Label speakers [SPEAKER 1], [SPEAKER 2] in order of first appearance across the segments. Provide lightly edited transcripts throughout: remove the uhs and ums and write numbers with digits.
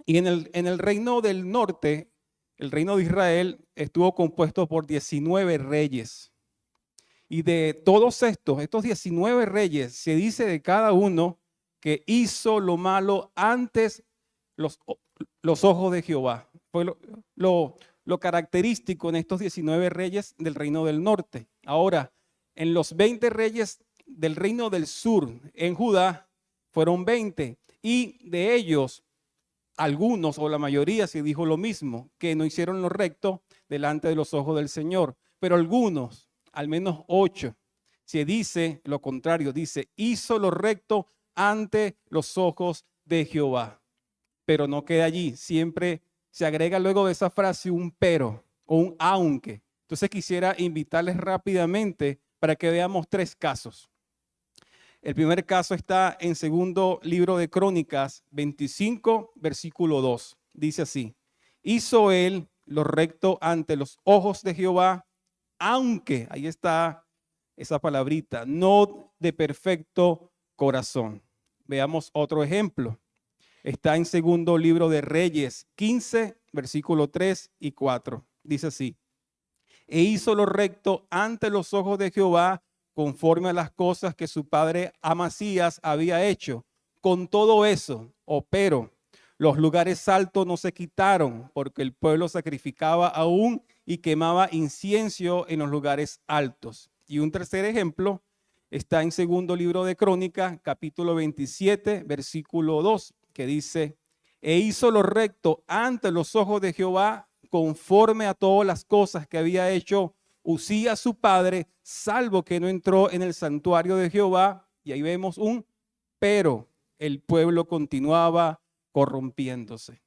[SPEAKER 1] Y en el reino del norte, el reino de Israel estuvo compuesto por 19 reyes. Y de todos estos 19 reyes, se dice de cada uno que hizo lo malo antes los, los ojos de Jehová. Fue lo, lo característico en estos 19 reyes del reino del norte. Ahora, en los 20 reyes del reino del sur, en Judá, fueron 20. Y de ellos, algunos o la mayoría se dijo lo mismo, que no hicieron lo recto delante de los ojos del Señor. Pero algunos, al menos 8, se dice lo contrario, dice, hizo lo recto ante los ojos de Jehová. Pero no queda allí, siempre se agrega luego de esa frase un pero o un aunque. Entonces quisiera invitarles rápidamente para que veamos 3 casos. El primer caso está en segundo libro de Crónicas 25, versículo 2. Dice así, hizo él lo recto ante los ojos de Jehová, aunque, ahí está esa palabrita, no de perfecto corazón. Veamos otro ejemplo. Está en segundo libro de Reyes 15, versículo 3 y 4. Dice así, e hizo lo recto ante los ojos de Jehová, conforme a las cosas que su padre Amasías había hecho. Con todo eso, pero los lugares altos no se quitaron, porque el pueblo sacrificaba aún y quemaba incienso en los lugares altos. Y un tercer ejemplo está en segundo libro de Crónicas, capítulo 27, versículo 2, que dice, e hizo lo recto ante los ojos de Jehová, conforme a todas las cosas que había hecho Usías su padre, salvo que no entró en el santuario de Jehová. Y ahí vemos un pero. El pueblo continuaba corrompiéndose.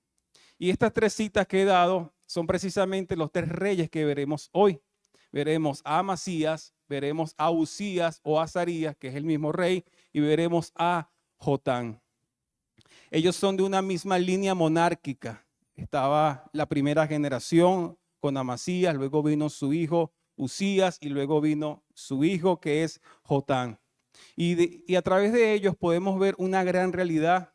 [SPEAKER 1] Y estas 3 citas que he dado son precisamente los 3 reyes que veremos hoy. Veremos a Amasías, veremos a Usías o a Azarías, que es el mismo rey, y veremos a Jotán. Ellos son de una misma línea monárquica. Estaba la primera generación con Amasías, luego vino su hijo Usías y luego vino su hijo que es Jotán. Y a través de ellos podemos ver una gran realidad,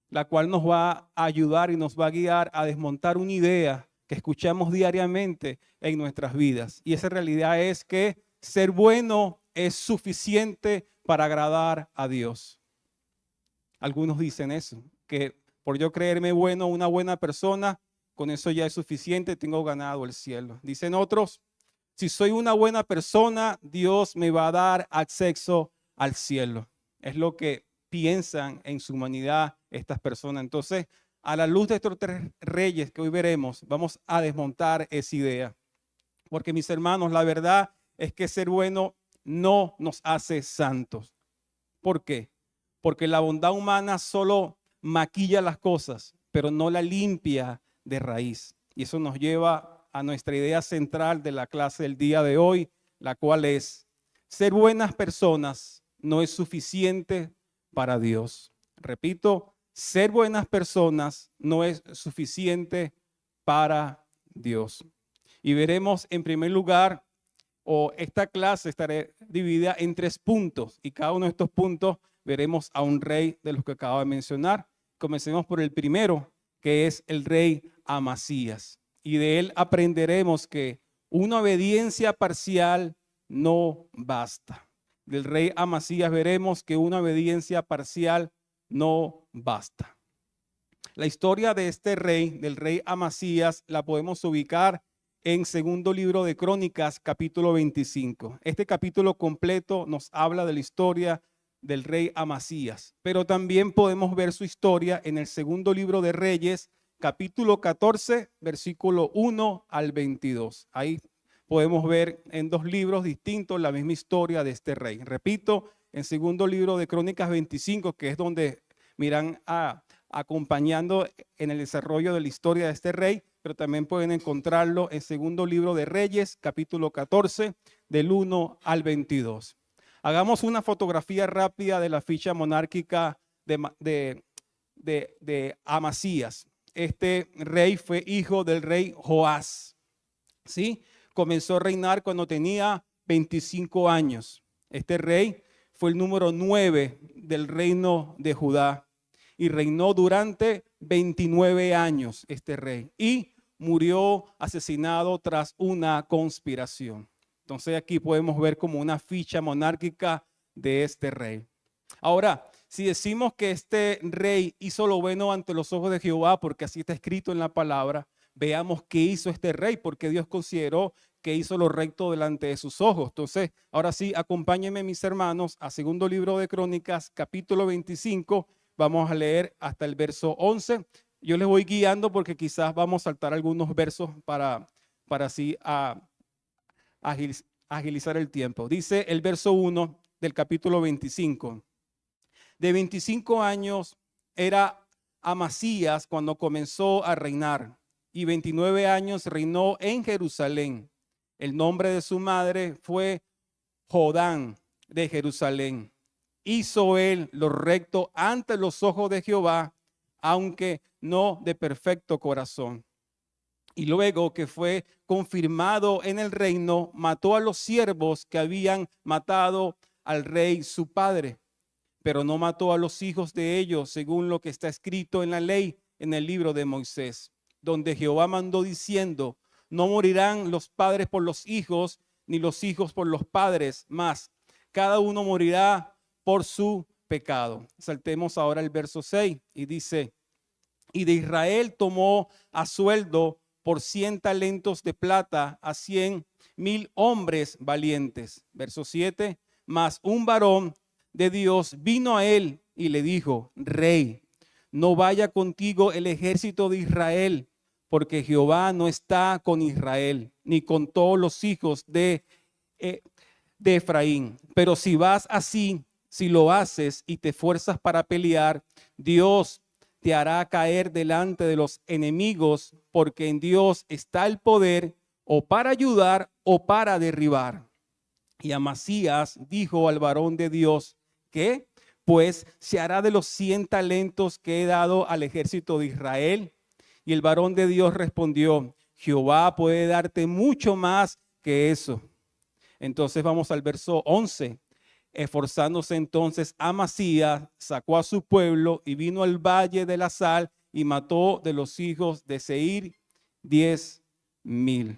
[SPEAKER 1] la cual nos va a ayudar y nos va a guiar a desmontar una idea que escuchamos diariamente en nuestras vidas. Y esa realidad es que ser bueno es suficiente para agradar a Dios. Algunos dicen eso, que por yo creerme bueno, una buena persona, con eso ya es suficiente, tengo ganado el cielo. Dicen otros, si soy una buena persona, Dios me va a dar acceso al cielo. Es lo que piensan en su humanidad estas personas. Entonces, a la luz de estos 3 reyes que hoy veremos, vamos a desmontar esa idea. Porque mis hermanos, la verdad es que ser bueno no nos hace santos. ¿Por qué? Porque la bondad humana solo maquilla las cosas, pero no la limpia de raíz. Y eso nos lleva a nuestra idea central de la clase del día de hoy, la cual es, ser buenas personas no es suficiente para Dios. Repito, ser buenas personas no es suficiente para Dios. Y veremos en primer lugar, esta clase estará dividida en 3 puntos y cada uno de estos puntos veremos a un rey de los que acabo de mencionar. Comencemos por el primero, que es el rey Amasías. Y de él aprenderemos que una obediencia parcial no basta. Del rey Amasías veremos que una obediencia parcial no basta. La historia de este rey, del rey Amasías, la podemos ubicar en segundo libro de Crónicas, capítulo 25. Este capítulo completo nos habla de la historia del rey Amasías, pero también podemos ver su historia en el segundo libro de Reyes, capítulo 14, versículo 1 al 22. Ahí podemos ver en 2 libros distintos la misma historia de este rey. Repito, en segundo libro de Crónicas 25, que es donde miran acompañando en el desarrollo de la historia de este rey, pero también pueden encontrarlo en segundo libro de Reyes, capítulo 14, del 1 al 22. Hagamos una fotografía rápida de la ficha monárquica de Amasías. Este rey fue hijo del rey Joás, ¿sí? Comenzó a reinar cuando tenía 25 años. Este rey fue el número 9 del reino de Judá. y reinó durante 29 años este rey y murió asesinado tras una conspiración. Entonces aquí podemos ver como una ficha monárquica de este rey. Ahora, si decimos que este rey hizo lo bueno ante los ojos de Jehová, porque así está escrito en la palabra, veamos qué hizo este rey, porque Dios consideró que hizo lo recto delante de sus ojos. Entonces, ahora sí, acompáñenme mis hermanos a segundo libro de Crónicas, capítulo 25. Vamos a leer hasta el verso 11. Yo les voy guiando porque quizás vamos a saltar algunos versos para así agilizar el tiempo. Dice el verso 1 del capítulo 25. De 25 años era Amasías cuando comenzó a reinar y 29 años reinó en Jerusalén. El nombre de su madre fue Jodán de Jerusalén. Hizo él lo recto ante los ojos de Jehová, aunque no de perfecto corazón. Y luego que fue confirmado en el reino, mató a los siervos que habían matado al rey su padre, pero no mató a los hijos de ellos, según lo que está escrito en la ley, en el libro de Moisés, donde Jehová mandó diciendo: no morirán los padres por los hijos, ni los hijos por los padres, mas cada uno morirá por su pecado. Saltemos ahora el verso 6 y dice: y de Israel tomó a sueldo por 100 talentos de plata a 100,000 hombres valientes. Verso 7, mas un varón de Dios vino a él y le dijo: rey, no vaya contigo el ejército de Israel, porque Jehová no está con Israel, ni con todos los hijos de Efraín. Pero si vas así, si lo haces y te fuerzas para pelear, Dios te hará caer delante de los enemigos, porque en Dios está el poder o para ayudar o para derribar. Y Amasías dijo al varón de Dios: ¿qué? Pues se hará de los 100 talentos que he dado al ejército de Israel. Y el varón de Dios respondió: Jehová puede darte mucho más que eso. Entonces vamos al verso 11. Esforzándose entonces Amasías, sacó a su pueblo y vino al valle de la sal y mató de los hijos de Seir 10,000.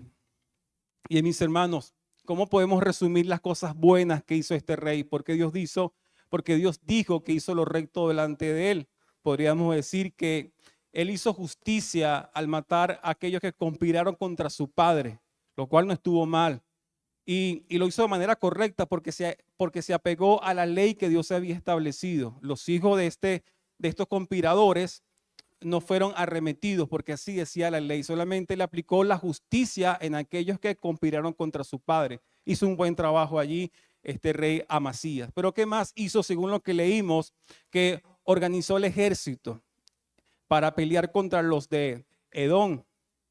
[SPEAKER 1] Y mis hermanos, ¿cómo podemos resumir las cosas buenas que hizo este rey? Porque Dios dijo que hizo lo recto delante de él. Podríamos decir que él hizo justicia al matar a aquellos que conspiraron contra su padre, lo cual no estuvo mal. Y lo hizo de manera correcta porque se apegó a la ley que Dios había establecido. Los hijos de estos conspiradores no fueron arremetidos porque así decía la ley. Solamente le aplicó la justicia en aquellos que conspiraron contra su padre. Hizo un buen trabajo allí este rey Amasías. Pero ¿qué más hizo según lo que leímos? Que organizó el ejército para pelear contra los de Edom.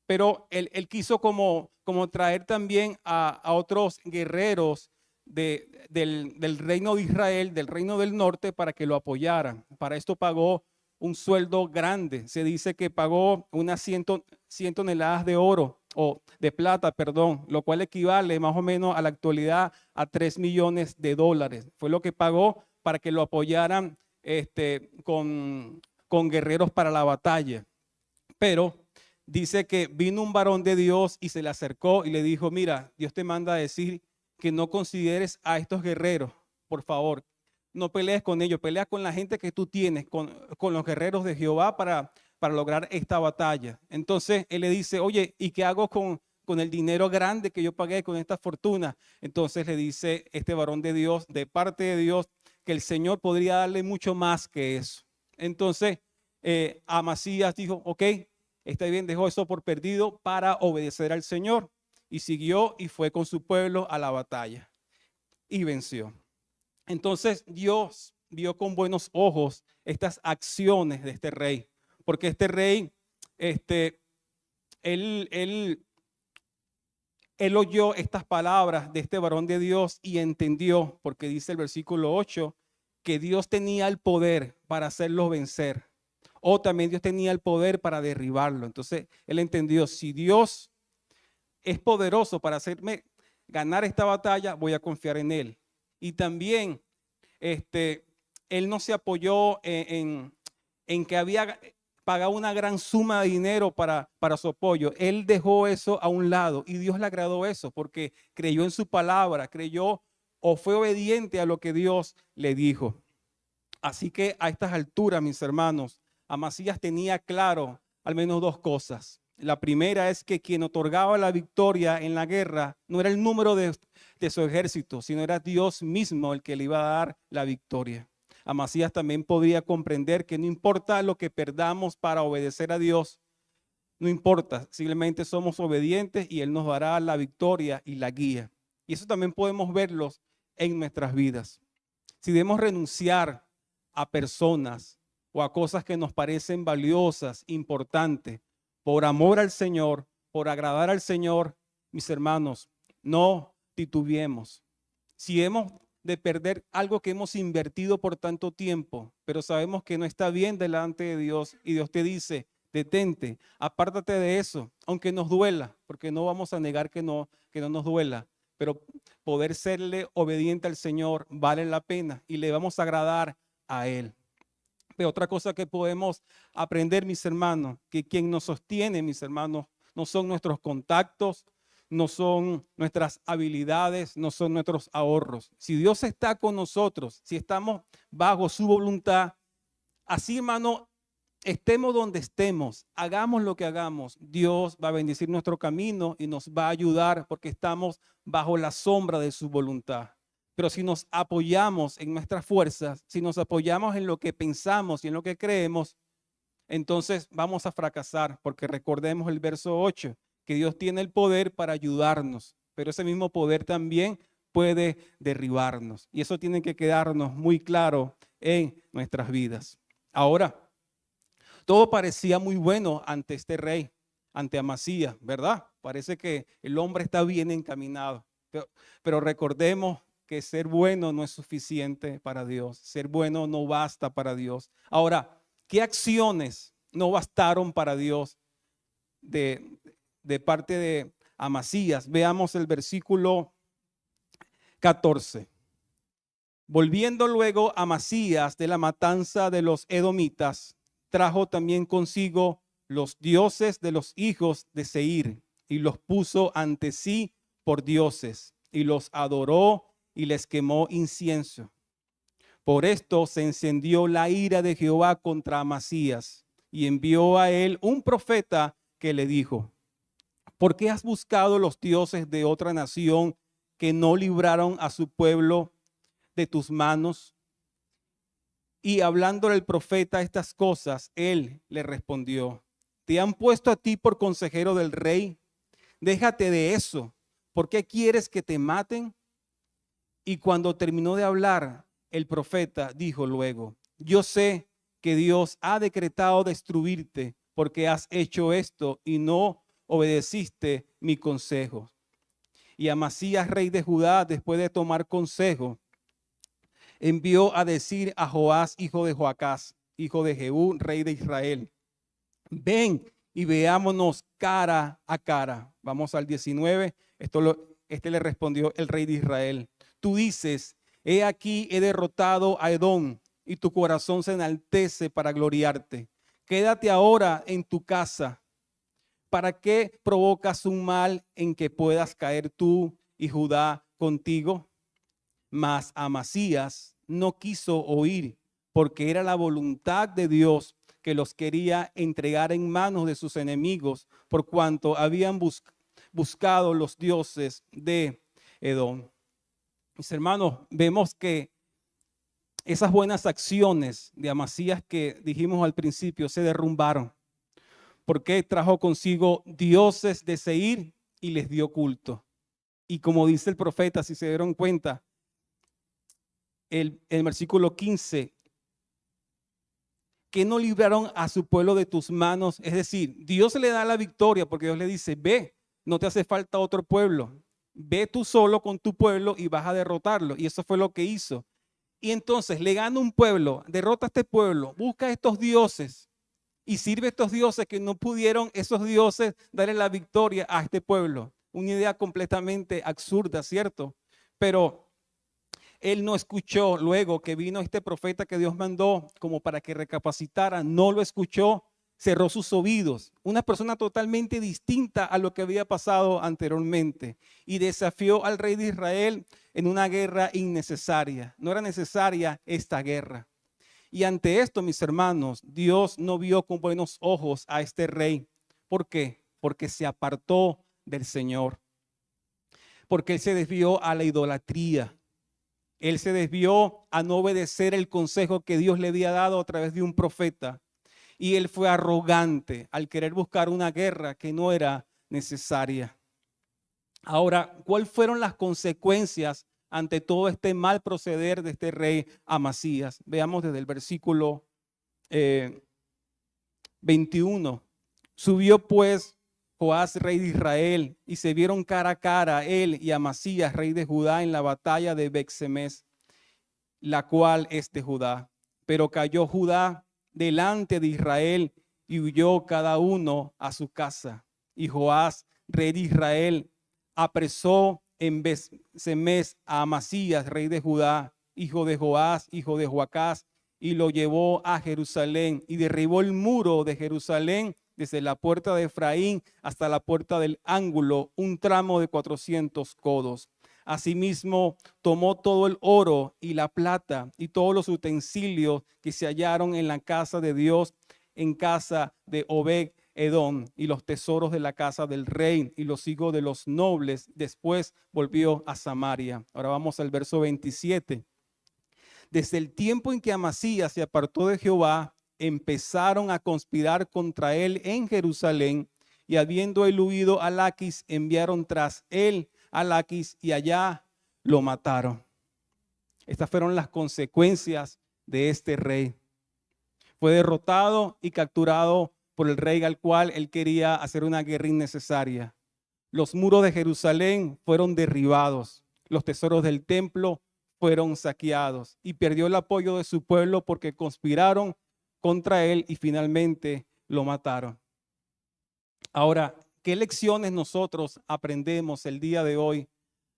[SPEAKER 1] Pero él quiso como traer también a otros guerreros del reino de Israel, del reino del norte, para que lo apoyaran. Para esto pagó un sueldo grande. Se dice que pagó unas 100 toneladas de oro o de plata, perdón, lo cual equivale más o menos a la actualidad a 3 millones de dólares. Fue lo que pagó para que lo apoyaran con guerreros para la batalla. Pero dice que vino un varón de Dios y se le acercó y le dijo: mira, Dios te manda a decir que no consideres a estos guerreros, por favor, no pelees con ellos, pelea con la gente que tú tienes, con los guerreros de Jehová para lograr esta batalla. Entonces él le dice: oye, ¿y qué hago con el dinero grande que yo pagué, con esta fortuna? Entonces le dice este varón de Dios, de parte de Dios, que el Señor podría darle mucho más que eso. Entonces Amasías dijo: ok, está bien, dejó eso por perdido para obedecer al Señor y siguió y fue con su pueblo a la batalla y venció. Entonces Dios vio con buenos ojos estas acciones de este rey, porque este rey, él oyó estas palabras de este varón de Dios y entendió, porque dice el versículo 8, que Dios tenía el poder para hacerlos vencer. O también Dios tenía el poder para derribarlo. Entonces él entendió: si Dios es poderoso para hacerme ganar esta batalla, voy a confiar en él. Y también él no se apoyó en que había pagado una gran suma de dinero para su apoyo. Él dejó eso a un lado y Dios le agradó eso porque creyó en su palabra, creyó o fue obediente a lo que Dios le dijo. Así que a estas alturas, mis hermanos, Amasías tenía claro al menos dos cosas. La primera es que quien otorgaba la victoria en la guerra no era el número de su ejército, sino era Dios mismo el que le iba a dar la victoria. Amasías también podría comprender que no importa lo que perdamos para obedecer a Dios, no importa, simplemente somos obedientes y Él nos dará la victoria y la guía. Y eso también podemos verlos en nuestras vidas. Si debemos renunciar a personas o a cosas que nos parecen valiosas, importantes, por amor al Señor, por agradar al Señor, mis hermanos, no titubeemos. Si hemos de perder algo que hemos invertido por tanto tiempo, pero sabemos que no está bien delante de Dios y Dios te dice, detente, apártate de eso, aunque nos duela, porque no vamos a negar que no nos duela, pero poder serle obediente al Señor vale la pena y le vamos a agradar a Él. Pero otra cosa que podemos aprender, mis hermanos, que quien nos sostiene, mis hermanos, no son nuestros contactos, no son nuestras habilidades, no son nuestros ahorros. Si Dios está con nosotros, si estamos bajo su voluntad, así, hermano, estemos donde estemos, hagamos lo que hagamos, Dios va a bendecir nuestro camino y nos va a ayudar porque estamos bajo la sombra de su voluntad. Pero si nos apoyamos en nuestras fuerzas, si nos apoyamos en lo que pensamos y en lo que creemos, entonces vamos a fracasar, porque recordemos el verso 8, que Dios tiene el poder para ayudarnos, pero ese mismo poder también puede derribarnos. Y eso tiene que quedarnos muy claro en nuestras vidas. Ahora, todo parecía muy bueno ante este rey, ante Amasías, ¿verdad? Parece que el hombre está bien encaminado, pero recordemos que ser bueno no es suficiente para Dios. Ser bueno no basta para Dios. Ahora, ¿qué acciones no bastaron para Dios de parte de Amasías? Veamos el versículo 14. Volviendo luego Amasías de la matanza de los edomitas, trajo también consigo los dioses de los hijos de Seir y los puso ante sí por dioses y los adoró y les quemó incienso. Por esto se encendió la ira de Jehová contra Amasías y envió a él un profeta que le dijo: ¿por qué has buscado los dioses de otra nación que no libraron a su pueblo de tus manos? Y hablándole el profeta estas cosas, él le respondió: ¿te han puesto a ti por consejero del rey? Déjate de eso. ¿Por qué quieres que te maten? Y cuando terminó de hablar, el profeta dijo luego: yo sé que Dios ha decretado destruirte porque has hecho esto y no obedeciste mi consejo. Y Amasías, rey de Judá, después de tomar consejo, envió a decir a Joás, hijo de Joacás, hijo de Jehú, rey de Israel: ven y veámonos cara a cara. Vamos al 19. Este le respondió el rey de Israel: tú dices, he aquí he derrotado a Edom y tu corazón se enaltece para gloriarte. Quédate ahora en tu casa. ¿Para qué provocas un mal en que puedas caer tú y Judá contigo? Mas Amasías no quiso oír, porque era la voluntad de Dios que los quería entregar en manos de sus enemigos, por cuanto habían buscado los dioses de Edom. Mis hermanos, vemos que esas buenas acciones de Amasías que dijimos al principio se derrumbaron, porque trajo consigo dioses de Seir y les dio culto. Y como dice el profeta, si se dieron cuenta, el versículo 15, que no libraron a su pueblo de tus manos. Es decir, Dios le da la victoria porque Dios le dice: ve, no te hace falta otro pueblo, ve tú solo con tu pueblo y vas a derrotarlo. Y eso fue lo que hizo. Y entonces le gana un pueblo, derrota a este pueblo, busca a estos dioses y sirve a estos dioses que no pudieron esos dioses darle la victoria a este pueblo. Una idea completamente absurda, ¿cierto? Pero él no escuchó. Luego que vino este profeta que Dios mandó como para que recapacitara, no lo escuchó, cerró sus oídos. Una persona totalmente distinta a lo que había pasado anteriormente, y desafió al rey de Israel en una guerra innecesaria. No era necesaria esta guerra. Y ante esto, mis hermanos, Dios no vio con buenos ojos a este rey. ¿Por qué? Porque se apartó del Señor. Porque él se desvió a la idolatría. Él se desvió a no obedecer el consejo que Dios le había dado a través de un profeta. Y él fue arrogante al querer buscar una guerra que no era necesaria. Ahora, ¿cuáles fueron las consecuencias ante todo este mal proceder de este rey Amasías? Veamos desde el versículo 21. Subió pues Joás, rey de Israel, y se vieron cara a cara él y Amasías, rey de Judá, en la batalla de Bet-Semes, la cual es de Judá. Pero cayó Judá delante de Israel y huyó cada uno a su casa. Y Joás, rey de Israel, apresó en Bet-Semes a Amasías, rey de Judá, hijo de Joás, hijo de Joacás, y lo llevó a Jerusalén y derribó el muro de Jerusalén desde la puerta de Efraín hasta la puerta del ángulo, un tramo de 400 codos. Asimismo, tomó todo el oro y la plata y todos los utensilios que se hallaron en la casa de Dios, en casa de Obed-Edom, y los tesoros de la casa del rey y los hijos de los nobles. Después volvió a Samaria. Ahora vamos al verso 27. Desde el tiempo en que Amasías se apartó de Jehová, empezaron a conspirar contra él en Jerusalén, y habiendo él huido a Laquis, enviaron tras él a Laquis y allá lo mataron. Estas fueron las consecuencias de este rey. Fue derrotado y capturado por el rey al cual él quería hacer una guerra innecesaria. Los muros de Jerusalén fueron derribados. Los tesoros del templo fueron saqueados y perdió el apoyo de su pueblo porque conspiraron contra él y finalmente lo mataron. Ahora, ¿qué lecciones nosotros aprendemos el día de hoy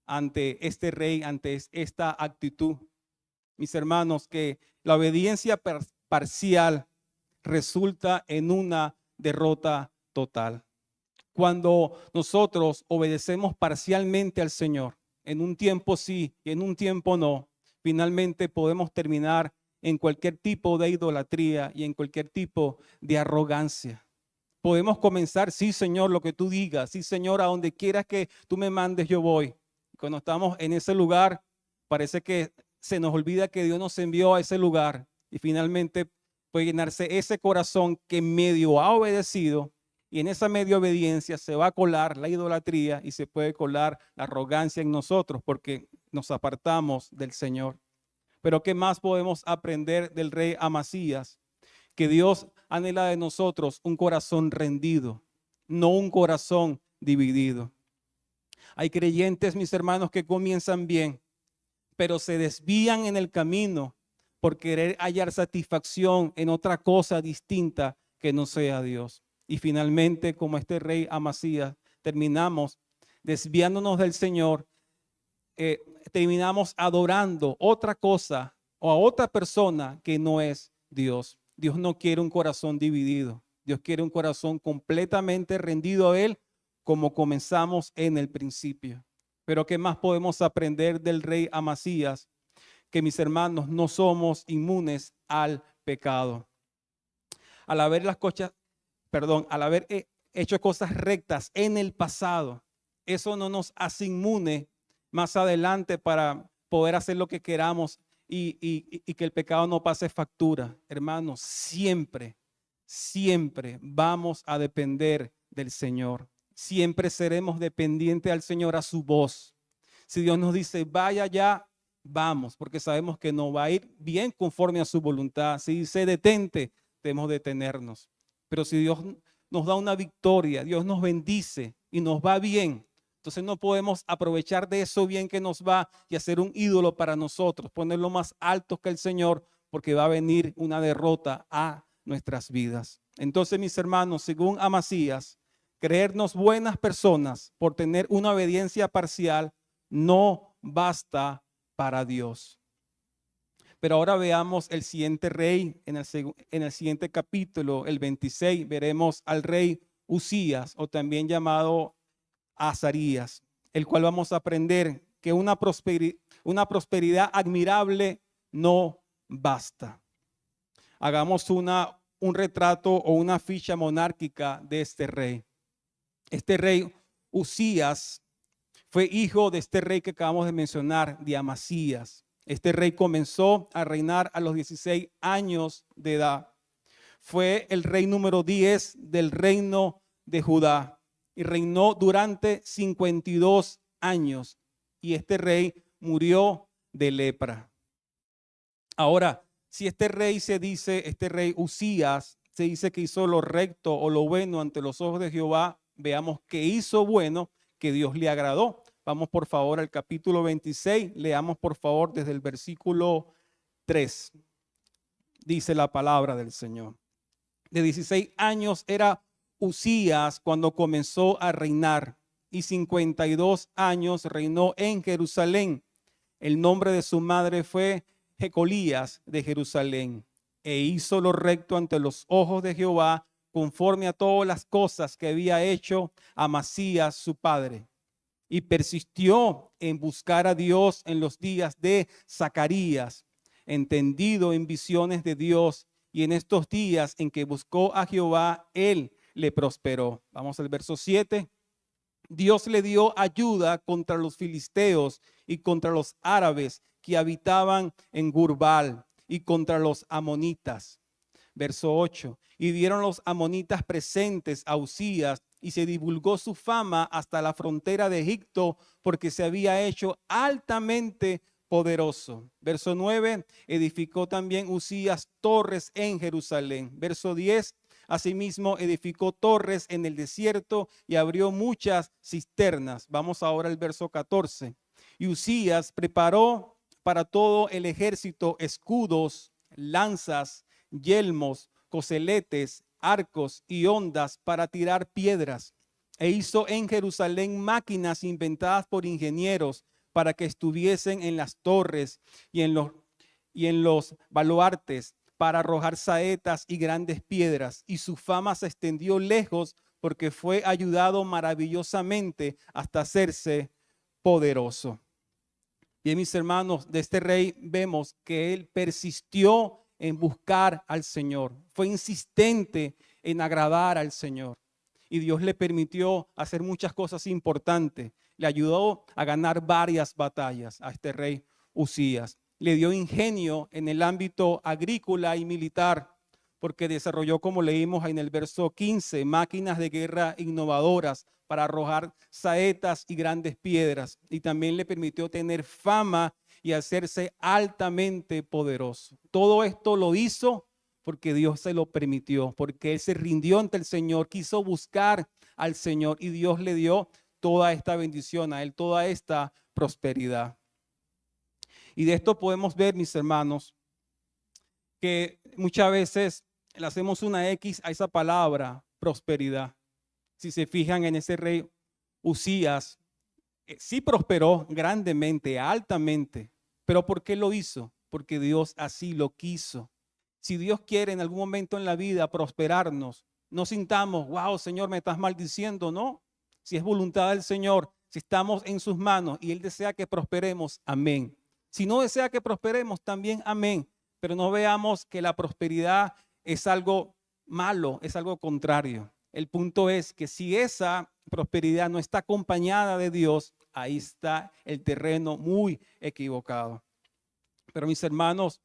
[SPEAKER 1] ante este rey, ante esta actitud? Mis hermanos, que la obediencia parcial resulta en una derrota total. Cuando nosotros obedecemos parcialmente al Señor, en un tiempo sí y en un tiempo no, finalmente podemos terminar en cualquier tipo de idolatría y en cualquier tipo de arrogancia. Podemos comenzar, sí, Señor, lo que tú digas, sí, Señor, a donde quieras que tú me mandes, yo voy. Cuando estamos en ese lugar, parece que se nos olvida que Dios nos envió a ese lugar y finalmente puede llenarse ese corazón que medio ha obedecido, y en esa medio obediencia se va a colar la idolatría y se puede colar la arrogancia en nosotros porque nos apartamos del Señor. Pero ¿qué más podemos aprender del rey Amasías? Que Dios anhela de nosotros un corazón rendido, no un corazón dividido. Hay creyentes, mis hermanos, que comienzan bien, pero se desvían en el camino por querer hallar satisfacción en otra cosa distinta que no sea Dios. Y finalmente, como este rey Amasías, terminamos desviándonos del Señor, terminamos adorando otra cosa o a otra persona que no es Dios. Dios no quiere un corazón dividido. Dios quiere un corazón completamente rendido a Él, como comenzamos en el principio. Pero ¿qué más podemos aprender del rey Amasías? Que, mis hermanos, no somos inmunes al pecado. Al haber al haber hecho cosas rectas en el pasado, eso no nos hace inmune más adelante para poder hacer lo que queramos y que el pecado no pase factura. Hermanos, siempre, siempre vamos a depender del Señor. Siempre seremos dependientes al Señor, a su voz. Si Dios nos dice, vaya ya, vamos, porque sabemos que no va a ir bien conforme a su voluntad. Si dice, detente, debemos detenernos. Pero si Dios nos da una victoria, Dios nos bendice y nos va bien, entonces no podemos aprovechar de eso bien que nos va y hacer un ídolo para nosotros, ponerlo más alto que el Señor, porque va a venir una derrota a nuestras vidas. Entonces, mis hermanos, según Amasías, creernos buenas personas por tener una obediencia parcial no basta para Dios. Pero ahora veamos el siguiente rey en el siguiente capítulo, el 26, veremos al rey Usías, o también llamado Azarías, el cual vamos a aprender que una prosperidad admirable no basta. Hagamos un retrato o una ficha monárquica de este rey. Este rey Usías fue hijo de este rey que acabamos de mencionar, de Amasías. Este rey comenzó a reinar a los 16 años de edad. Fue el rey número 10 del reino de Judá y reinó durante 52 años. Y este rey murió de lepra. Ahora, si este rey Usías, se dice que hizo lo recto o lo bueno ante los ojos de Jehová, veamos que hizo bueno, que Dios le agradó. Vamos por favor al capítulo 26, leamos por favor desde el versículo 3. Dice la palabra del Señor. De 16 años era Usías cuando comenzó a reinar y 52 años reinó en Jerusalén. El nombre de su madre fue Jecolías de Jerusalén, e hizo lo recto ante los ojos de Jehová, conforme a todas las cosas que había hecho Amasías su padre. Y persistió en buscar a Dios en los días de Zacarías, entendido en visiones de Dios, y en estos días en que buscó a Jehová, él le prosperó. Vamos al verso 7. Dios le dio ayuda contra los filisteos y contra los árabes que habitaban en Gurbal y contra los amonitas. Verso 8. Y dieron los amonitas presentes a Usías y se divulgó su fama hasta la frontera de Egipto porque se había hecho altamente poderoso. Verso 9. Edificó también Usías torres en Jerusalén. Verso 10. Asimismo edificó torres en el desierto y abrió muchas cisternas. Vamos ahora al verso 14. Y Usías preparó para todo el ejército escudos, lanzas, yelmos, coseletes, arcos y hondas para tirar piedras. E hizo en Jerusalén máquinas inventadas por ingenieros para que estuviesen en las torres y en los baluartes, para arrojar saetas y grandes piedras. Y su fama se extendió lejos porque fue ayudado maravillosamente hasta hacerse poderoso. Bien, mis hermanos, de este rey vemos que él persistió en buscar al Señor. Fue insistente en agradar al Señor. Y Dios le permitió hacer muchas cosas importantes. Le ayudó a ganar varias batallas a este rey Usías. Le dio ingenio en el ámbito agrícola y militar, porque desarrolló, como leímos en el verso 15, máquinas de guerra innovadoras para arrojar saetas y grandes piedras. Y también le permitió tener fama y hacerse altamente poderoso. Todo esto lo hizo porque Dios se lo permitió, porque él se rindió ante el Señor, quiso buscar al Señor y Dios le dio toda esta bendición a él, toda esta prosperidad. Y de esto podemos ver, mis hermanos, que muchas veces le hacemos una X a esa palabra, prosperidad. Si se fijan en ese rey Usías, sí prosperó grandemente, altamente. ¿Pero por qué lo hizo? Porque Dios así lo quiso. Si Dios quiere en algún momento en la vida prosperarnos, no sintamos, wow, Señor, me estás maldiciendo, no. Si es voluntad del Señor, si estamos en sus manos y Él desea que prosperemos, amén. Si no desea que prosperemos, también amén. Pero no veamos que la prosperidad es algo malo, es algo contrario. El punto es que si esa prosperidad no está acompañada de Dios, ahí está el terreno muy equivocado. Pero mis hermanos,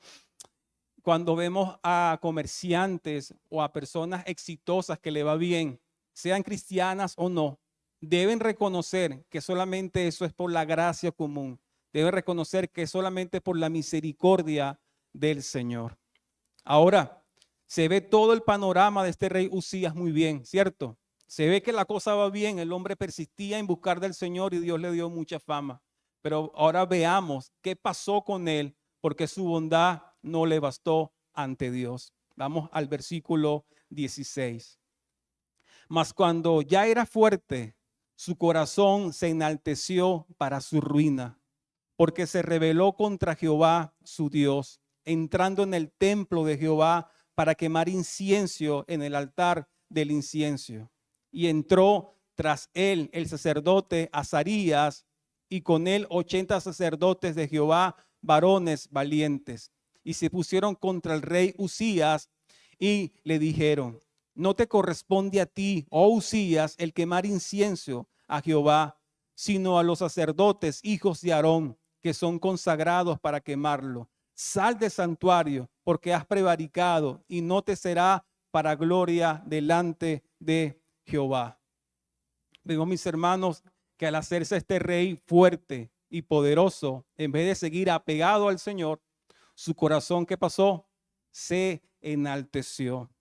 [SPEAKER 1] cuando vemos a comerciantes o a personas exitosas que le va bien, sean cristianas o no, deben reconocer que solamente eso es por la gracia común. Deben reconocer que solamente por la misericordia del Señor. Ahora, se ve todo el panorama de este rey Usías muy bien, ¿cierto? Se ve que la cosa va bien, el hombre persistía en buscar del Señor y Dios le dio mucha fama. Pero ahora veamos qué pasó con él, porque su bondad no le bastó ante Dios. Vamos al versículo 16. Mas cuando ya era fuerte, su corazón se enalteció para su ruina, porque se rebeló contra Jehová su Dios, entrando en el templo de Jehová para quemar incienso en el altar del incienso. Y entró tras él el sacerdote Azarías, y con él 80 sacerdotes de Jehová, varones valientes. Y se pusieron contra el rey Usías y le dijeron: no te corresponde a ti, oh Usías, el quemar incienso a Jehová, sino a los sacerdotes, hijos de Aarón, que son consagrados para quemarlo. Sal del santuario, porque has prevaricado, y no te será para gloria delante de Jehová. Vemos, mis hermanos, que al hacerse este rey fuerte y poderoso, en vez de seguir apegado al Señor, su corazón, ¿qué pasó? Se enalteció.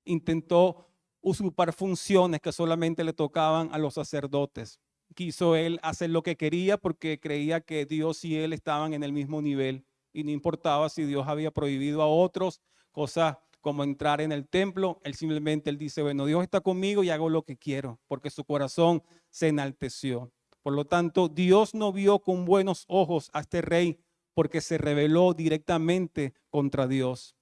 [SPEAKER 1] Intentó usurpar funciones que solamente le tocaban a los sacerdotes. Quiso él hacer lo que quería porque creía que Dios y él estaban en el mismo nivel, y no importaba si Dios había prohibido a otros cosas como entrar en el templo. Él simplemente dice: bueno, Dios está conmigo y hago lo que quiero, porque su corazón se enalteció. Por lo tanto, Dios no vio con buenos ojos a este rey, porque se rebeló directamente contra Dios,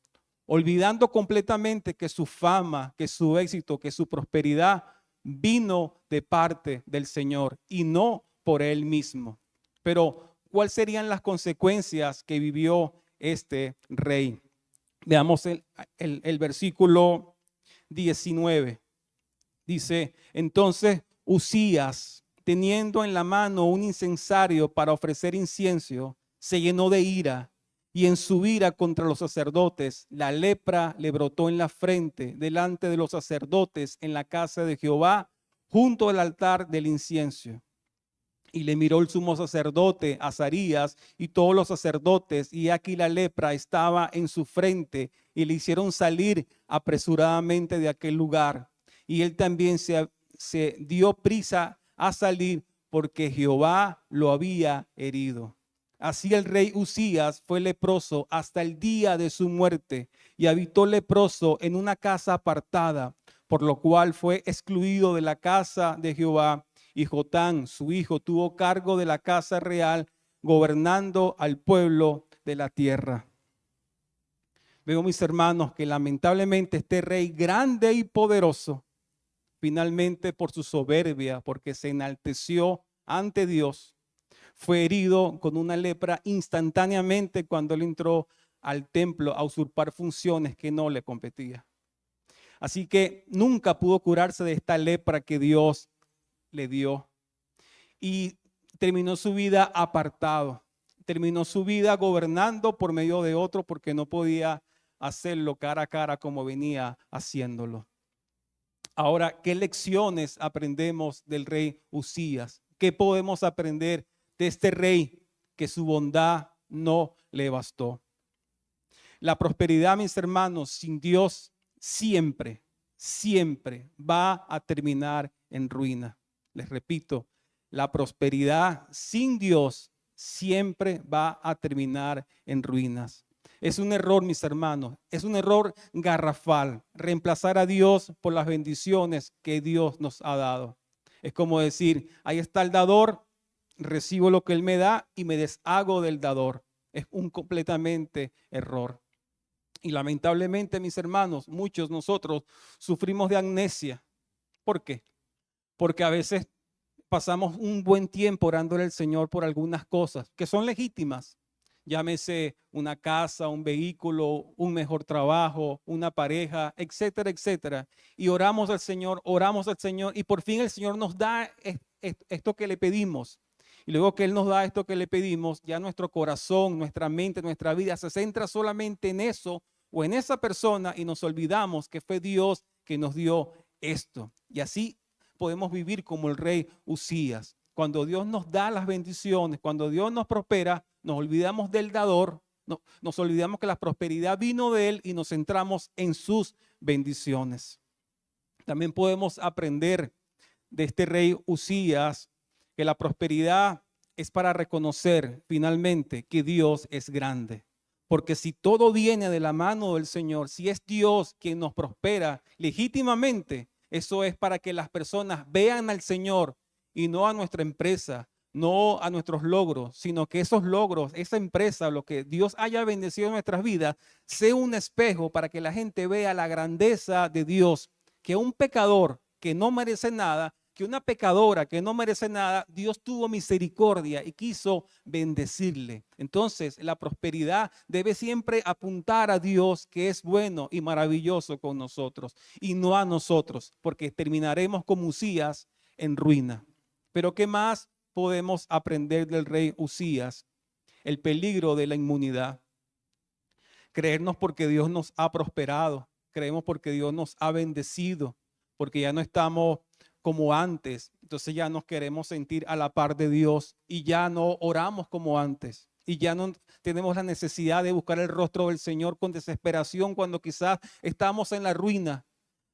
[SPEAKER 1] olvidando completamente que su fama, que su éxito, que su prosperidad vino de parte del Señor y no por él mismo. Pero, ¿cuáles serían las consecuencias que vivió este rey? Veamos el versículo 19. Dice: entonces Usías, teniendo en la mano un incensario para ofrecer incienso, se llenó de ira, y en su ira contra los sacerdotes, la lepra le brotó en la frente delante de los sacerdotes en la casa de Jehová, junto al altar del incienso. Y le miró el sumo sacerdote Azarías y todos los sacerdotes, y aquí la lepra estaba en su frente, y le hicieron salir apresuradamente de aquel lugar. Y él también se dio prisa a salir, porque Jehová lo había herido. Así el rey Usías fue leproso hasta el día de su muerte, y habitó leproso en una casa apartada, por lo cual fue excluido de la casa de Jehová. Y Jotán, su hijo, tuvo cargo de la casa real, gobernando al pueblo de la tierra. Veo, mis hermanos, que lamentablemente este rey grande y poderoso, finalmente por su soberbia, porque se enalteció ante Dios, fue herido con una lepra instantáneamente cuando él entró al templo a usurpar funciones que no le competían. Así que nunca pudo curarse de esta lepra que Dios le dio, y terminó su vida apartado, terminó su vida gobernando por medio de otro, porque no podía hacerlo cara a cara como venía haciéndolo. Ahora, ¿qué lecciones aprendemos del rey Usías? ¿Qué podemos aprender de este rey que su bondad no le bastó? La prosperidad, mis hermanos, sin Dios siempre, siempre va a terminar en ruina. Les repito, la prosperidad sin Dios siempre va a terminar en ruinas. Es un error, mis hermanos, es un error garrafal reemplazar a Dios por las bendiciones que Dios nos ha dado. Es como decir: ahí está el dador, recibo lo que él me da y me deshago del dador. Es un completamente error. Y lamentablemente, mis hermanos, muchos nosotros sufrimos de amnesia. ¿Por qué? Porque a veces pasamos un buen tiempo orándole al Señor por algunas cosas que son legítimas. Llámese una casa, un vehículo, un mejor trabajo, una pareja, etcétera, etcétera. Y oramos al Señor, y por fin el Señor nos da esto que le pedimos. Y luego que Él nos da esto que le pedimos, ya nuestro corazón, nuestra mente, nuestra vida se centra solamente en eso o en esa persona, y nos olvidamos que fue Dios que nos dio esto. Y así podemos vivir como el rey Usías. Cuando Dios nos da las bendiciones, cuando Dios nos prospera, nos olvidamos del dador, nos olvidamos que la prosperidad vino de Él y nos centramos en sus bendiciones. También podemos aprender de este rey Usías que la prosperidad es para reconocer finalmente que Dios es grande. Porque si todo viene de la mano del Señor, si es Dios quien nos prospera legítimamente, eso es para que las personas vean al Señor y no a nuestra empresa, no a nuestros logros, sino que esos logros, esa empresa, lo que Dios haya bendecido en nuestras vidas, sea un espejo para que la gente vea la grandeza de Dios, que un pecador que no merece nada, que una pecadora que no merece nada, Dios tuvo misericordia y quiso bendecirle. Entonces, la prosperidad debe siempre apuntar a Dios, que es bueno y maravilloso con nosotros, y no a nosotros, porque terminaremos como Usías en ruina. Pero ¿qué más podemos aprender del rey Usías? El peligro de la inmunidad. Creernos porque Dios nos ha prosperado, creemos porque Dios nos ha bendecido, porque ya no estamos como antes, entonces ya nos queremos sentir a la par de Dios y ya no oramos como antes. Y ya no tenemos la necesidad de buscar el rostro del Señor con desesperación cuando quizás estamos en la ruina.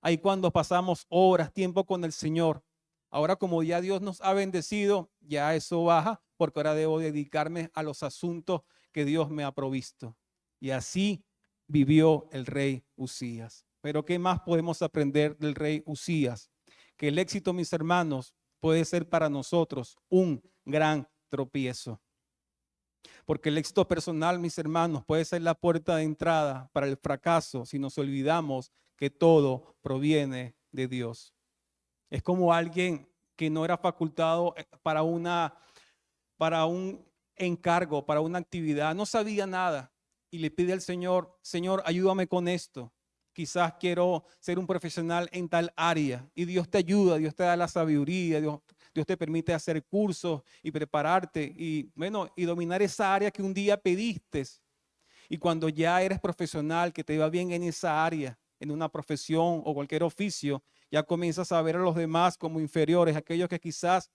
[SPEAKER 1] Ahí cuando pasamos horas, tiempo con el Señor. Ahora como ya Dios nos ha bendecido, ya eso baja, porque ahora debo dedicarme a los asuntos que Dios me ha provisto. Y así vivió el rey Usías. Pero ¿qué más podemos aprender del rey Usías? Que el éxito, mis hermanos, puede ser para nosotros un gran tropiezo. Porque el éxito personal, mis hermanos, puede ser la puerta de entrada para el fracaso si nos olvidamos que todo proviene de Dios. Es como alguien que no era facultado para un encargo, para una actividad, no sabía nada y le pide al Señor, Señor, ayúdame con esto. Quizás quiero ser un profesional en tal área y Dios te ayuda, Dios te da la sabiduría, Dios te permite hacer cursos y prepararte y bueno, y dominar esa área que un día pediste. Y cuando ya eres profesional, que te va bien en esa área, en una profesión o cualquier oficio, ya comienzas a ver a los demás como inferiores, aquellos que quizás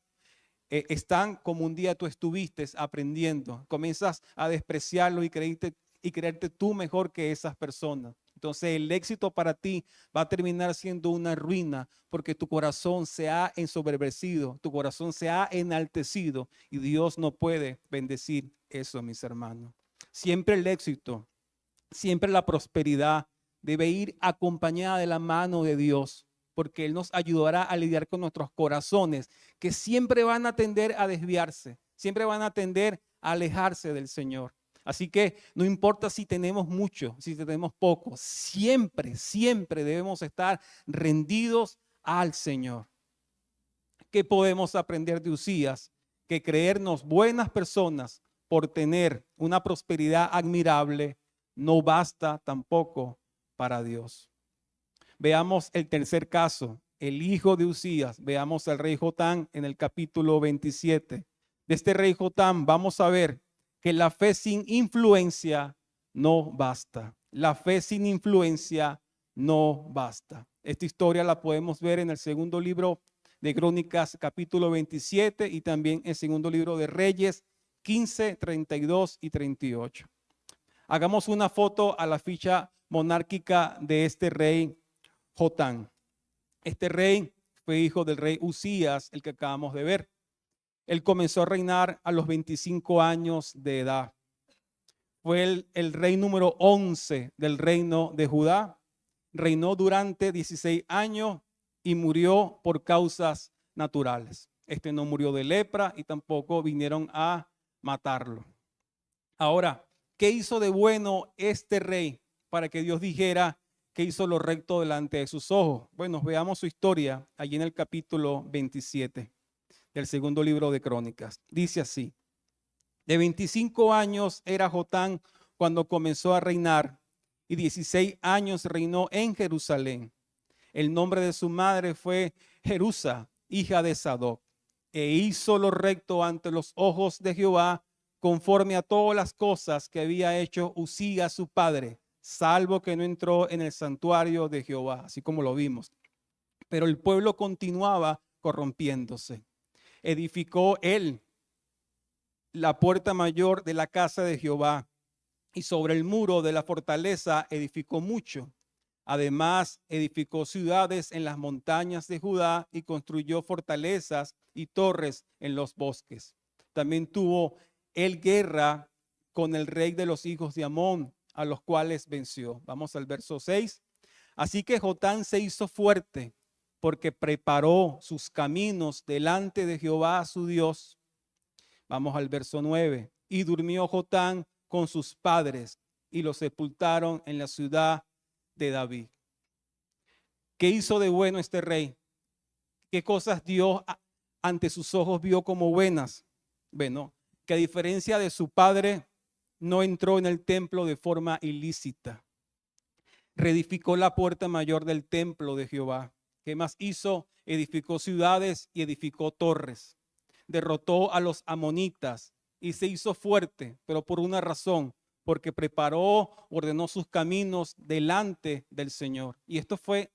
[SPEAKER 1] están como un día tú estuviste aprendiendo. Comienzas a despreciarlo y creerte tú mejor que esas personas. Entonces el éxito para ti va a terminar siendo una ruina porque tu corazón se ha ensoberbecido, tu corazón se ha enaltecido y Dios no puede bendecir eso, mis hermanos. Siempre el éxito, siempre la prosperidad debe ir acompañada de la mano de Dios, porque Él nos ayudará a lidiar con nuestros corazones, que siempre van a tender a desviarse, siempre van a tender a alejarse del Señor. Así que no importa si tenemos mucho, si tenemos poco, siempre, siempre debemos estar rendidos al Señor. ¿Qué podemos aprender de Usías? Que creernos buenas personas por tener una prosperidad admirable no basta tampoco para Dios. Veamos el tercer caso, el hijo de Usías. Veamos al rey Jotán en el capítulo 27. De este rey Jotán vamos a ver que la fe sin influencia no basta. La fe sin influencia no basta. Esta historia la podemos ver en el segundo libro de Crónicas, capítulo 27, y también en el segundo libro de Reyes, 15, 32 y 38. Hagamos una foto a la ficha monárquica de este rey Jotán. Este rey fue hijo del rey Usías, el que acabamos de ver. Él comenzó a reinar a los 25 años de edad. Fue el rey número 11 del reino de Judá. Reinó durante 16 años y murió por causas naturales. Este no murió de lepra y tampoco vinieron a matarlo. Ahora, ¿qué hizo de bueno este rey para que Dios dijera que hizo lo recto delante de sus ojos? Bueno, veamos su historia allí en el capítulo 27 del segundo libro de Crónicas. Dice así: de 25 años era Jotán cuando comenzó a reinar y 16 años reinó en Jerusalén. El nombre de su madre fue Jerusa, hija de Sadoc, e hizo lo recto ante los ojos de Jehová, conforme a todas las cosas que había hecho Usías su padre, salvo que no entró en el santuario de Jehová, así como lo vimos. Pero el pueblo continuaba corrompiéndose. Edificó él la puerta mayor de la casa de Jehová y sobre el muro de la fortaleza edificó mucho. Además, edificó ciudades en las montañas de Judá y construyó fortalezas y torres en los bosques. También tuvo él guerra con el rey de los hijos de Amón, a los cuales venció. Vamos al verso 6. Así que Jotán se hizo fuerte porque preparó sus caminos delante de Jehová su Dios. Vamos al verso 9. Y durmió Jotán con sus padres y lo sepultaron en la ciudad de David. ¿Qué hizo de bueno este rey? ¿Qué cosas Dios ante sus ojos vio como buenas? Bueno, que a diferencia de su padre, no entró en el templo de forma ilícita. Reedificó la puerta mayor del templo de Jehová. ¿Qué más hizo? Edificó ciudades y edificó torres. Derrotó a los amonitas y se hizo fuerte, pero por una razón, porque preparó, ordenó sus caminos delante del Señor. Y esto fue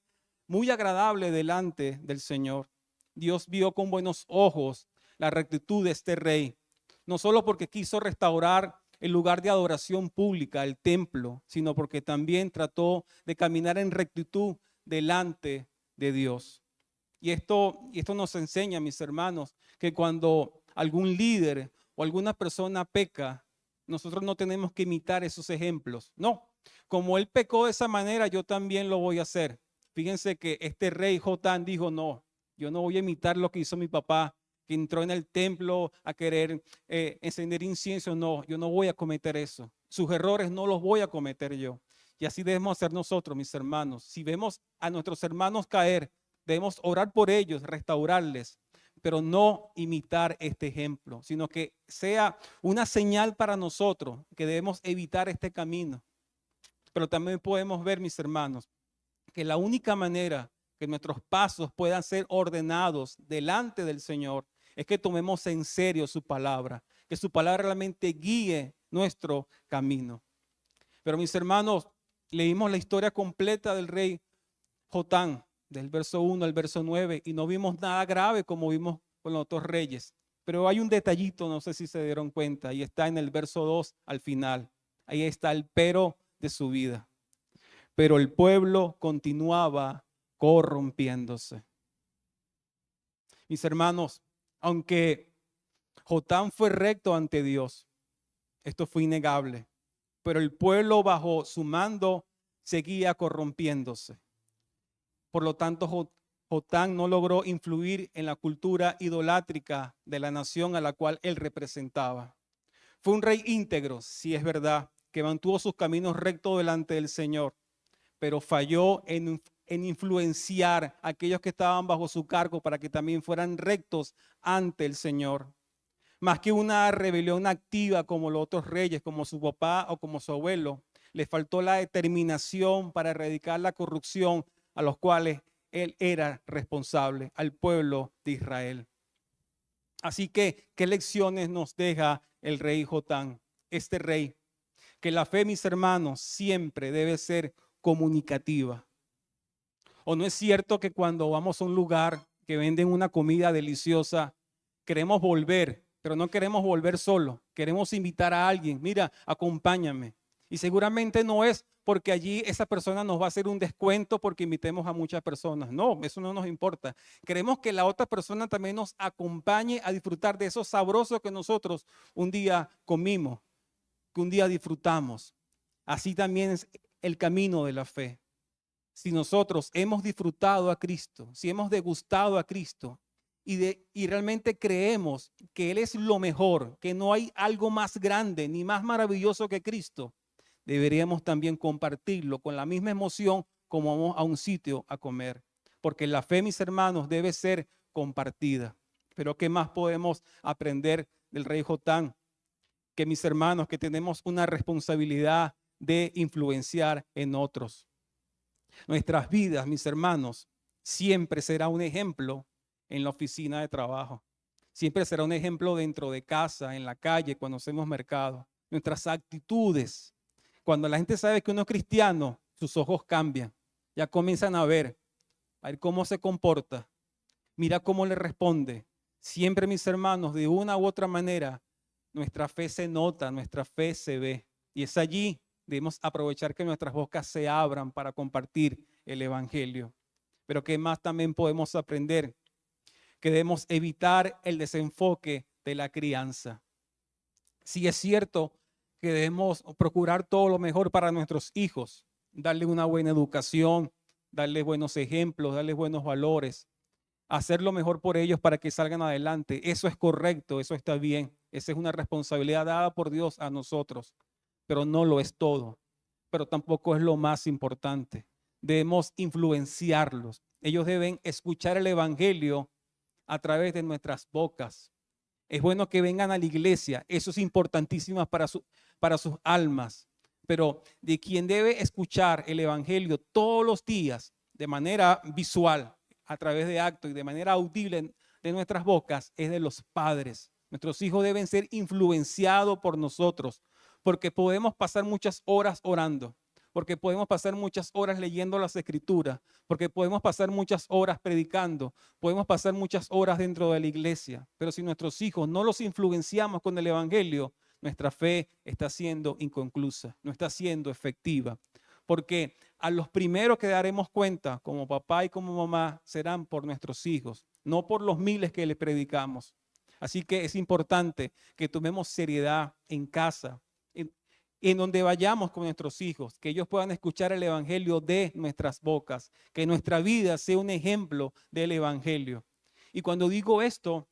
[SPEAKER 1] muy agradable delante del Señor. Dios vio con buenos ojos la rectitud de este rey, no solo porque quiso restaurar el lugar de adoración pública, el templo, sino porque también trató de caminar en rectitud delante de Dios. Y esto nos enseña, mis hermanos, que cuando algún líder o alguna persona peca, nosotros no tenemos que imitar esos ejemplos. No, como él pecó de esa manera, yo también lo voy a hacer. Fíjense que este rey Jotán dijo, no, yo no voy a imitar lo que hizo mi papá, que entró en el templo a querer encender incienso. No, yo no voy a cometer eso. Sus errores no los voy a cometer yo. Y así debemos hacer nosotros, mis hermanos. Si vemos a nuestros hermanos caer, debemos orar por ellos, restaurarles, pero no imitar este ejemplo, sino que sea una señal para nosotros que debemos evitar este camino. Pero también podemos ver, mis hermanos, que la única manera que nuestros pasos puedan ser ordenados delante del Señor es que tomemos en serio su palabra, que su palabra realmente guíe nuestro camino. Pero mis hermanos, leímos la historia completa del rey Jotán, del verso 1 al verso 9, y no vimos nada grave como vimos con los otros reyes. Pero hay un detallito, no sé si se dieron cuenta, y está en el verso 2 al final. Ahí está el pero de su vida. Pero el pueblo continuaba corrompiéndose. Mis hermanos, aunque Jotán fue recto ante Dios, esto fue innegable, pero el pueblo bajo su mando seguía corrompiéndose. Por lo tanto, Jotán no logró influir en la cultura idolátrica de la nación a la cual él representaba. Fue un rey íntegro, si es verdad, que mantuvo sus caminos rectos delante del Señor, pero falló en influenciar a aquellos que estaban bajo su cargo para que también fueran rectos ante el Señor. Más que una rebelión activa como los otros reyes, como su papá o como su abuelo, le faltó la determinación para erradicar la corrupción a los cuales él era responsable, al pueblo de Israel. Así que, ¿qué lecciones nos deja el rey Jotán? Este rey, que la fe, mis hermanos, siempre debe ser comunicativa. ¿O no es cierto que cuando vamos a un lugar que venden una comida deliciosa, queremos volver, pero no queremos volver solo? Queremos invitar a alguien, mira, acompáñame. Y seguramente no es porque allí esa persona nos va a hacer un descuento porque invitemos a muchas personas. No, eso no nos importa. Queremos que la otra persona también nos acompañe a disfrutar de eso sabroso que nosotros un día comimos, que un día disfrutamos. Así también es el camino de la fe. Si nosotros hemos disfrutado a Cristo, si hemos degustado a Cristo y realmente creemos que Él es lo mejor, que no hay algo más grande ni más maravilloso que Cristo, deberíamos también compartirlo con la misma emoción como vamos a un sitio a comer. Porque la fe, mis hermanos, debe ser compartida. Pero ¿qué más podemos aprender del rey Jotán? Que mis hermanos, que tenemos una responsabilidad de influenciar en otros. Nuestras vidas, mis hermanos, siempre será un ejemplo en la oficina de trabajo. Siempre será un ejemplo dentro de casa, en la calle, cuando hacemos mercado. Nuestras actitudes. Cuando la gente sabe que uno es cristiano, sus ojos cambian. Ya comienzan a ver cómo se comporta. Mira cómo le responde. Siempre, mis hermanos, de una u otra manera, nuestra fe se nota, nuestra fe se ve. Y es allí debemos aprovechar que nuestras bocas se abran para compartir el evangelio. Pero ¿qué más también podemos aprender? Que debemos evitar el desenfoque de la crianza. Sí es cierto que debemos procurar todo lo mejor para nuestros hijos, darles una buena educación, darles buenos ejemplos, darles buenos valores, hacer lo mejor por ellos para que salgan adelante. Eso es correcto, eso está bien. Esa es una responsabilidad dada por Dios a nosotros, pero no lo es todo, pero tampoco es lo más importante. Debemos influenciarlos. Ellos deben escuchar el evangelio a través de nuestras bocas. Es bueno que vengan a la iglesia, eso es importantísimo para sus almas, pero de quien debe escuchar el evangelio todos los días de manera visual, a través de actos y de manera audible de nuestras bocas, es de los padres. Nuestros hijos deben ser influenciados por nosotros, porque podemos pasar muchas horas orando, porque podemos pasar muchas horas leyendo las escrituras, porque podemos pasar muchas horas predicando, podemos pasar muchas horas dentro de la iglesia, pero si nuestros hijos no los influenciamos con el evangelio, nuestra fe está siendo inconclusa, no está siendo efectiva, porque a los primeros que daremos cuenta como papá y como mamá serán por nuestros hijos, no por los miles que les predicamos. Así que es importante que tomemos seriedad en casa, en donde vayamos con nuestros hijos, que ellos puedan escuchar el evangelio de nuestras bocas, que nuestra vida sea un ejemplo del evangelio. Y cuando digo esto,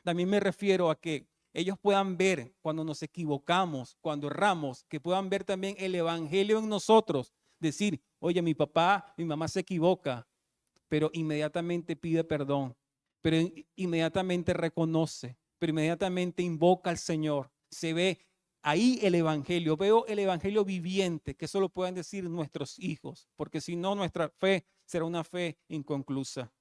[SPEAKER 1] también me refiero a que ellos puedan ver cuando nos equivocamos, cuando erramos, que puedan ver también el evangelio en nosotros, decir, oye, mi papá, mi mamá se equivoca, pero inmediatamente pide perdón, pero inmediatamente reconoce, pero inmediatamente invoca al Señor. Se ve ahí el evangelio, veo el evangelio viviente, que eso lo pueden decir nuestros hijos, porque si no, nuestra fe será una fe inconclusa.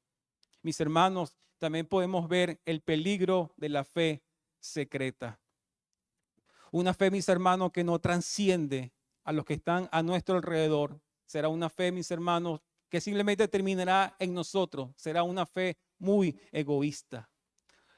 [SPEAKER 1] Mis hermanos, también podemos ver el peligro de la fe secreta. Una fe, mis hermanos, que no trasciende a los que están a nuestro alrededor. Será una fe, mis hermanos, que simplemente terminará en nosotros. Será una fe muy egoísta.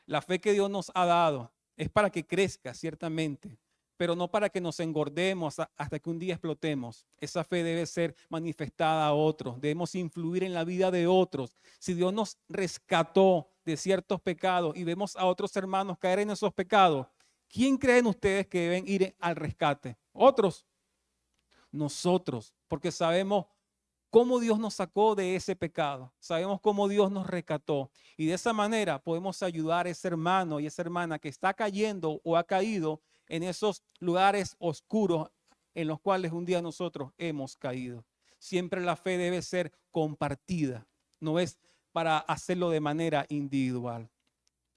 [SPEAKER 1] La fe que Dios nos ha dado es para que crezca, ciertamente, pero no para que nos engordemos hasta que un día explotemos. Esa fe debe ser manifestada a otros. Debemos influir en la vida de otros. Si Dios nos rescató de ciertos pecados y vemos a otros hermanos caer en esos pecados, ¿quién creen ustedes que deben ir al rescate? ¿Otros? Nosotros, porque sabemos cómo Dios nos sacó de ese pecado. Sabemos cómo Dios nos rescató. Y de esa manera podemos ayudar a ese hermano y esa hermana que está cayendo o ha caído en esos lugares oscuros en los cuales un día nosotros hemos caído. Siempre la fe debe ser compartida. No es para hacerlo de manera individual.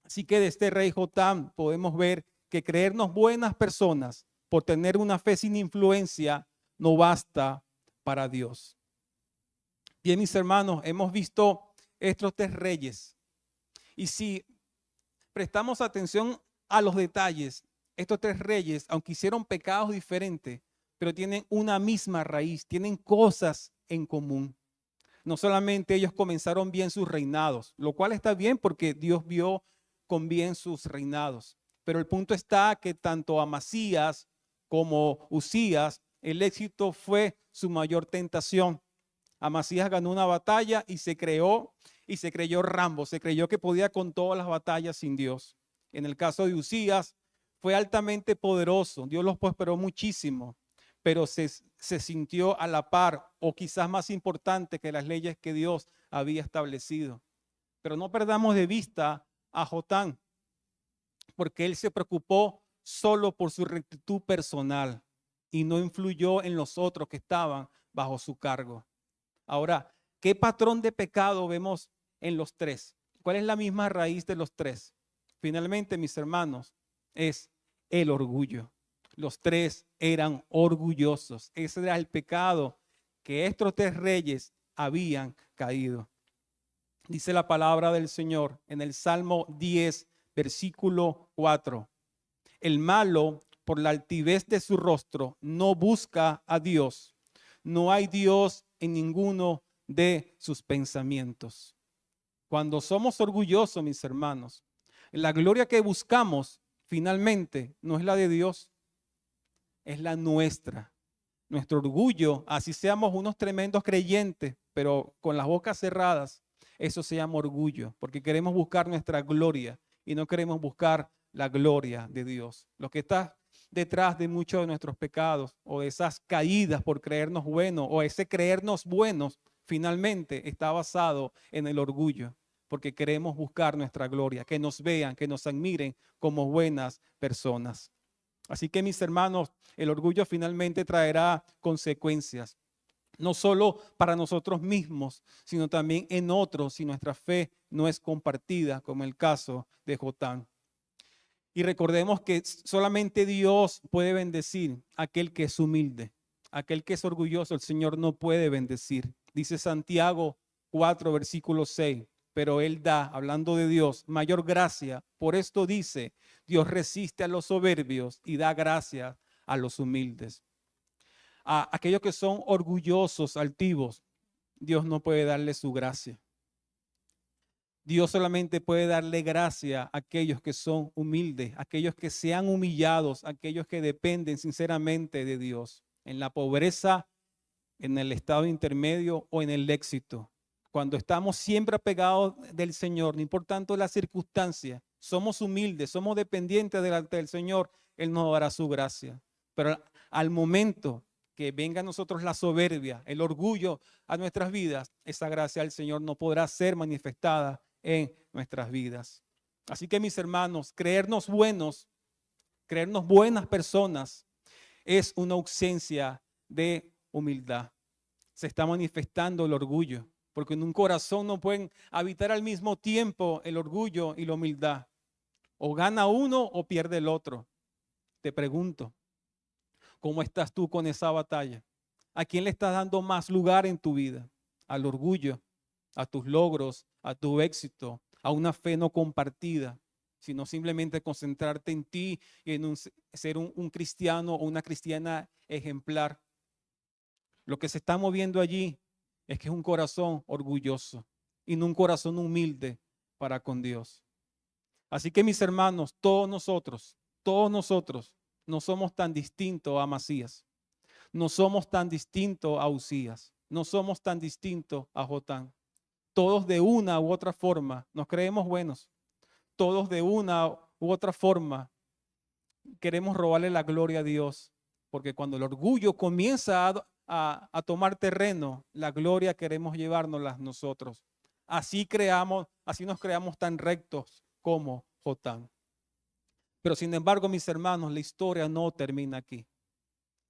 [SPEAKER 1] Así que de este rey Jotam podemos ver que creernos buenas personas por tener una fe sin influencia no basta para Dios. Bien, mis hermanos, hemos visto estos tres reyes. Y si prestamos atención a los detalles, estos tres reyes, aunque hicieron pecados diferentes, pero tienen una misma raíz, tienen cosas en común. No solamente ellos comenzaron bien sus reinados, lo cual está bien porque Dios vio con bien sus reinados. Pero el punto está que tanto Amasías como Usías, el éxito fue su mayor tentación. Amasías ganó una batalla y se creyó Rambo, se creyó que podía con todas las batallas sin Dios. En el caso de Usías, fue altamente poderoso, Dios los prosperó muchísimo, pero se sintió a la par o quizás más importante que las leyes que Dios había establecido. Pero no perdamos de vista a Jotam, porque él se preocupó solo por su rectitud personal y no influyó en los otros que estaban bajo su cargo. Ahora, ¿qué patrón de pecado vemos en los tres? ¿Cuál es la misma raíz de los tres? Finalmente, mis hermanos, es el orgullo. Los tres eran orgullosos. Ese era el pecado que estos tres reyes habían caído. Dice la palabra del Señor en el Salmo 10, versículo 4. El malo, por la altivez de su rostro, no busca a Dios. No hay Dios en ninguno de sus pensamientos. Cuando somos orgullosos, mis hermanos, la gloria que buscamos finalmente no es la de Dios, es la nuestra. Nuestro orgullo, así seamos unos tremendos creyentes, pero con las bocas cerradas, eso se llama orgullo, porque queremos buscar nuestra gloria y no queremos buscar la gloria de Dios. Lo que está detrás de muchos de nuestros pecados o de esas caídas por creernos buenos o ese creernos buenos, finalmente está basado en el orgullo. porque queremos buscar nuestra gloria, que nos vean, que nos admiren como buenas personas. Así que, mis hermanos, el orgullo finalmente traerá consecuencias, no solo para nosotros mismos, sino también en otros si nuestra fe no es compartida, como el caso de Jotán. Y recordemos que solamente Dios puede bendecir a aquel que es humilde, aquel que es orgulloso. El Señor no puede bendecir. Dice Santiago 4, versículo 6. Pero Él da, hablando de Dios, mayor gracia. Por esto dice, Dios resiste a los soberbios y da gracia a los humildes. A aquellos que son orgullosos, altivos, Dios no puede darle su gracia. Dios solamente puede darle gracia a aquellos que son humildes, aquellos que sean humillados, aquellos que dependen sinceramente de Dios, en la pobreza, en el estado intermedio o en el éxito. Cuando estamos siempre apegados del Señor, no importando la circunstancia, somos humildes, somos dependientes delante del Señor, Él nos dará su gracia. Pero al momento que venga a nosotros la soberbia, el orgullo a nuestras vidas, esa gracia del Señor no podrá ser manifestada en nuestras vidas. Así que, mis hermanos, creernos buenos, creernos buenas personas es una ausencia de humildad. Se está manifestando el orgullo, porque en un corazón no pueden habitar al mismo tiempo el orgullo y la humildad. O gana uno o pierde el otro. Te pregunto, ¿cómo estás tú con esa batalla? ¿A quién le estás dando más lugar en tu vida? ¿Al orgullo, a tus logros, a tu éxito, a una fe no compartida, sino simplemente concentrarte en ti y en ser un cristiano o una cristiana ejemplar? Lo que se está moviendo allí es que es un corazón orgulloso y no un corazón humilde para con Dios. Así que, mis hermanos, todos nosotros no somos tan distintos a Amasías, no somos tan distintos a Uzías, no somos tan distintos a Jotán. Todos de una u otra forma nos creemos buenos, todos de una u otra forma queremos robarle la gloria a Dios, porque cuando el orgullo comienza a tomar terreno, la gloria queremos llevárnosla nosotros. Así nos creamos tan rectos como Jotán. Pero sin embargo, mis hermanos, la historia no termina aquí.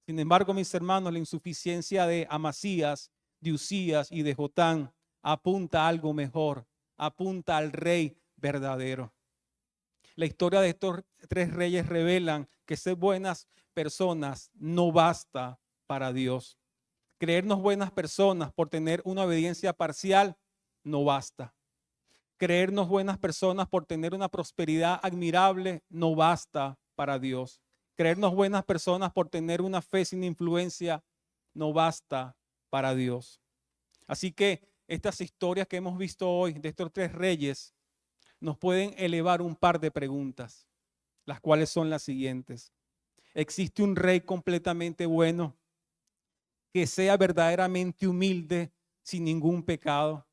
[SPEAKER 1] Sin embargo, mis hermanos, la insuficiencia de Amasías, de Uzías y de Jotán apunta a algo mejor, apunta al rey verdadero. La historia de estos tres reyes revelan que ser buenas personas no basta para Dios. Creernos buenas personas por tener una obediencia parcial no basta. Creernos buenas personas por tener una prosperidad admirable no basta para Dios. Creernos buenas personas por tener una fe sin influencia no basta para Dios. Así que estas historias que hemos visto hoy de estos tres reyes nos pueden elevar un par de preguntas, las cuales son las siguientes. ¿Existe un rey completamente bueno que sea verdaderamente humilde sin ningún pecado?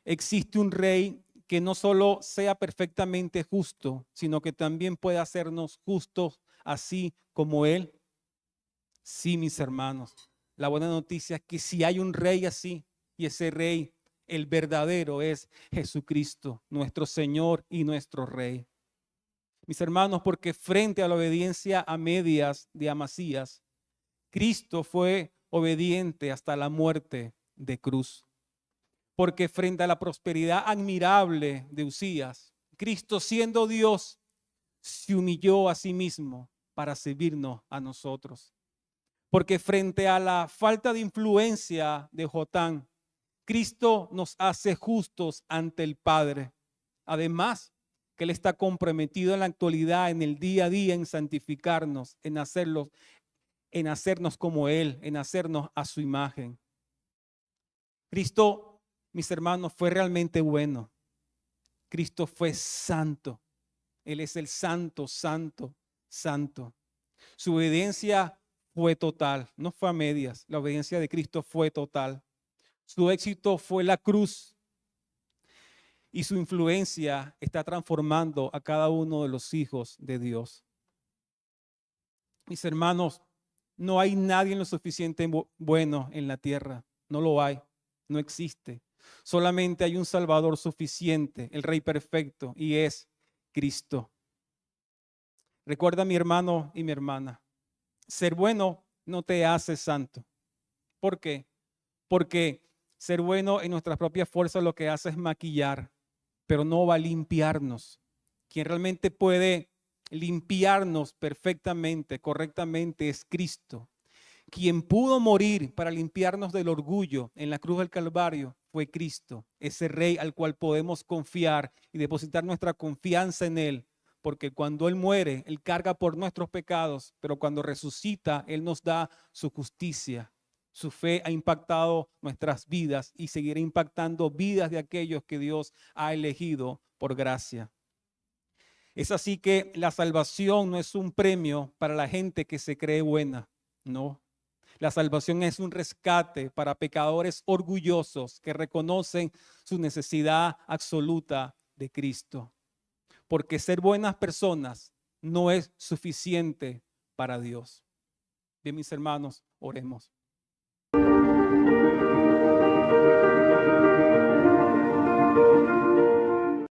[SPEAKER 1] ¿Existe un rey que no solo sea perfectamente justo, sino que también pueda hacernos justos así como él? Sí, mis hermanos, la buena noticia es que si hay un rey así, y ese rey, el verdadero, es Jesucristo, nuestro Señor y nuestro Rey. Mis hermanos, porque frente a la obediencia a medias de Amasías, Cristo fue obediente hasta la muerte de cruz. Porque frente a la prosperidad admirable de Uzías, Cristo, siendo Dios, se humilló a sí mismo para servirnos a nosotros. Porque frente a la falta de influencia de Jotán, Cristo nos hace justos ante el Padre. Además, que Él está comprometido en la actualidad, en el día a día, en santificarnos, en hacernos como Él, en hacernos a su imagen. Cristo, mis hermanos, fue realmente bueno. Cristo fue santo. Él es el santo, santo, santo. Su obediencia fue total, no fue a medias. La obediencia de Cristo fue total. Su éxito fue la cruz. Y su influencia está transformando a cada uno de los hijos de Dios. Mis hermanos, no hay nadie lo suficiente bueno en la tierra. No lo hay, no existe. Solamente hay un Salvador suficiente, el Rey perfecto, y es Cristo. Recuerda, mi hermano y mi hermana, ser bueno no te hace santo. ¿Por qué? Porque ser bueno en nuestras propias fuerzas lo que hace es maquillar, pero no va a limpiarnos. Quien realmente puede limpiarnos perfectamente, correctamente, es Cristo. Quien pudo morir para limpiarnos del orgullo en la cruz del Calvario fue Cristo, ese Rey al cual podemos confiar y depositar nuestra confianza en Él, porque cuando Él muere, Él carga por nuestros pecados, pero cuando resucita, Él nos da su justicia. Su fe ha impactado nuestras vidas y seguirá impactando vidas de aquellos que Dios ha elegido por gracia. Es así que la salvación no es un premio para la gente que se cree buena, no. La salvación es un rescate para pecadores orgullosos que reconocen su necesidad absoluta de Cristo. Porque ser buenas personas no es suficiente para Dios. Bien, mis hermanos, oremos.